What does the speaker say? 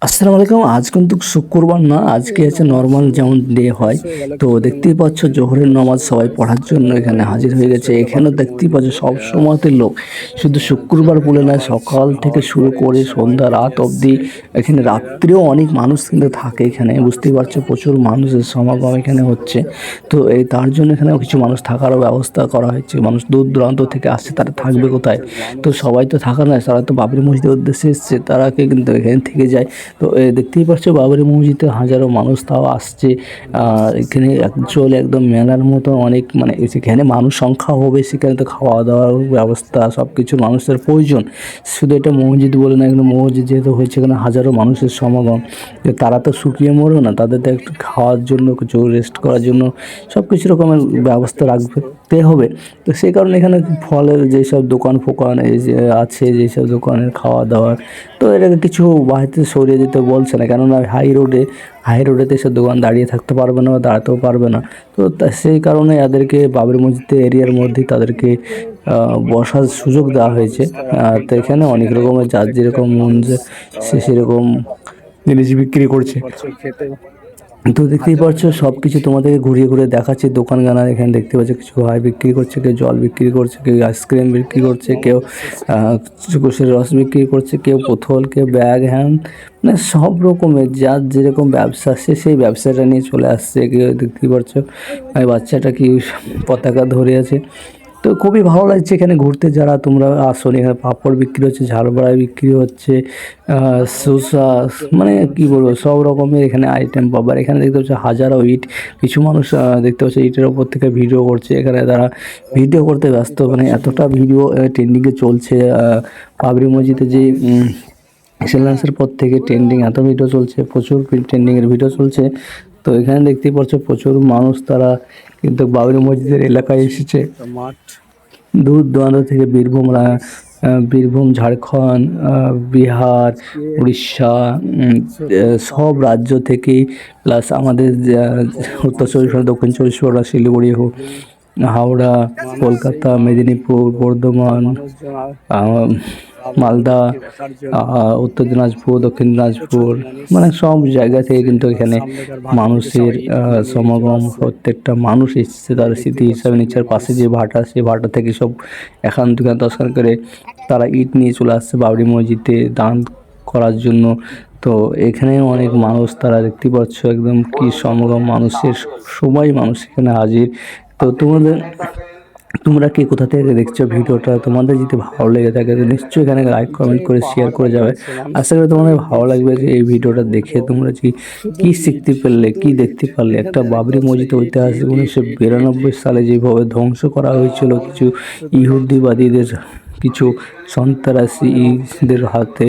আসসালামু আলাইকুম। আজ কিন্তু শুক্রবার না, আজকে হচ্ছে নর্মাল যেমন ডে হয়। তো দেখতেই পাচ্ছ জোহরের নামাজ সবাই পড়ার জন্য এখানে হাজির হয়ে গেছে। এখানেও দেখতেই পাচ্ছ সব সময়তে লোক, শুধু শুক্রবার বলে নয়, সকাল থেকে শুরু করে সন্ধ্যা রাত অবধি। এখানে রাত্রেও অনেক মানুষ কিন্তু থাকে এখানে, বুঝতেই পারছো প্রচুর মানুষের সমাগম এখানে হচ্ছে। তো তার জন্য এখানেও কিছু মানুষ থাকারও ব্যবস্থা করা হয়েছে। মানুষ দূর দূরান্ত থেকে আসছে, তারা থাকবে কোথায়? তো সবাই তো থাকা নয়, তারা তো বাবরি মসজিদের উদ্দেশ্যে এসছে, তারাকে কিন্তু এখানে থেকে যায়। তো দেখতেই পাচ্ছ বাবরি মসজিদে হাজারো মানুষ তাও আসছে। এখানে অ্যাকচুয়ালি একদম মেলার মতো অনেক, মানে সেখানে মানুষ সংখ্যা হবে, সেখানে তো খাওয়া দাওয়ার ব্যবস্থা সব কিছু মানুষের প্রয়োজন। শুধু এটা মসজিদ বলে না, এখানে মসজিদ যেহেতু হয়েছে, এখানে হাজারো মানুষের সমাগম। তারা তো শুকিয়ে মরবে না, তাদের তো একটু খাওয়ার জন্য, কিছু রেস্ট করার জন্য সব কিছু রকমের ব্যবস্থা রাখতে হবে। তো সেই কারণে এখানে ফলের যেসব দোকান ফোকান এই যে আছে, যেসব দোকানের খাওয়া দাওয়ার, তো এটাকে কিছু বাড়িতে সরিয়ে দিতে বলছে না, কেননা হাই রোডেতে এসব দোকান দাঁড়িয়ে থাকতে পারবে না বা দাঁড়াতেও পারবে না। তো সেই কারণে এদেরকে বাবরি মসজিদ এরিয়ার মধ্যেই তাদেরকে বসার সুযোগ দেওয়া হয়েছে। তো এখানে অনেক রকমের যার যেরকম মন যে সে সেরকম জিনিস বিক্রি করছে। তো দেখতেই পাচ্ছ সব কিছু তোমাদেরকে ঘুরিয়ে ঘুরিয়ে দেখাচ্ছি। দোকানখানা এখানে দেখতে পাচ্ছ, কিছু ভাই বিক্রি করছে, কেউ জল বিক্রি করছে, কেউ আইসক্রিম বিক্রি করছে, কেউ চুকুশের রস বিক্রি করছে, কেউ বোতল, কেউ ব্যাগ হ্যান্ড, মানে সব রকমের যার যেরকম ব্যবসা সে সেই ব্যবসাটা নিয়ে চলে আসছে। কেউ দেখতেই পাচ্ছ এই বাচ্চাটা কি পতাকা ধরে আছে। তো খুবই ভালো লাগছে এখানে ঘুরতে। যারা তোমরা আসো, এখানে পাঁপড় বিক্রি হচ্ছে, ঝাল বড়াই বিক্রি হচ্ছে, শসা, মানে কি বলবো, সব রকমের এখানে আইটেম পাবার। এখানে দেখতে পাচ্ছ হাজারো ইট, কিছু মানুষ দেখতে পাচ্ছ ইটের ওপর থেকে ভিডিও করছে। এখানে তারা ভিডিও করতে ব্যস্ত, মানে এতটা ভিডিও ট্রেন্ডিংয়ে চলছে। বাবরি মসজিদে যে শিলান্যাসের পর থেকে ট্রেন্ডিং এত ভিডিও চলছে, প্রচুর ট্রেন্ডিংয়ের ভিডিও চলছে। তো এখানে দেখতেই পাচ্ছ প্রচুর মানুষ, তারা কিন্তু বাবরি মসজিদের এলাকায় এসেছে। দূর দূরান্ত থেকে বীরভূম, ঝাড়খণ্ড, বিহার, উড়িষ্যা, সব রাজ্য থেকেই, প্লাস আমাদের উত্তর চব্বিশ পরগনা, দক্ষিণ চব্বিশ পরগনা, শিলিগুড়ি, হাওড়া, কলকাতা, মেদিনীপুর, বর্ধমান, মালদা, উত্তর দিনাজপুর, দক্ষিণ দিনাজপুর, মানে সব জায়গা থেকে কিন্তু এখানে মানুষের সমাগম। প্রত্যেকটা মানুষ এসছে তার স্মৃতি হিসাবে। নিচের পাশে যে ভাটা, সেই ভাটা থেকে সব এখান থেকে 10 খান করে তারা ইট নিয়ে চলে আসছে বাবরি মসজিদে দান করার জন্য। তো এখানে অনেক মানুষ, তারা দেখতে পাচ্ছ একদম কি সমাগম মানুষের, সবাই মানুষ এখানে হাজির। তো তোমরা কি কোথা থেকে দেখছো ভিডিওটা? তোমাদের যদি ভালো লেগে থাকে তো নিশ্চয়ই এখানে লাইক কমেন্ট করে শেয়ার করে যাবে। আশা করি তোমাদের ভালো লাগবে যে এই ভিডিওটা দেখে তোমরা কি শিখতে পারলে, কি দেখতে পারলে। একটা বাবরি মসজিদ ঐতিহাসিক 1992 সালে যেভাবে ধ্বংস করা হয়েছিল কিছু ইহুদিবাদীদের, কিছু সন্ত্রাসীদের হাতে।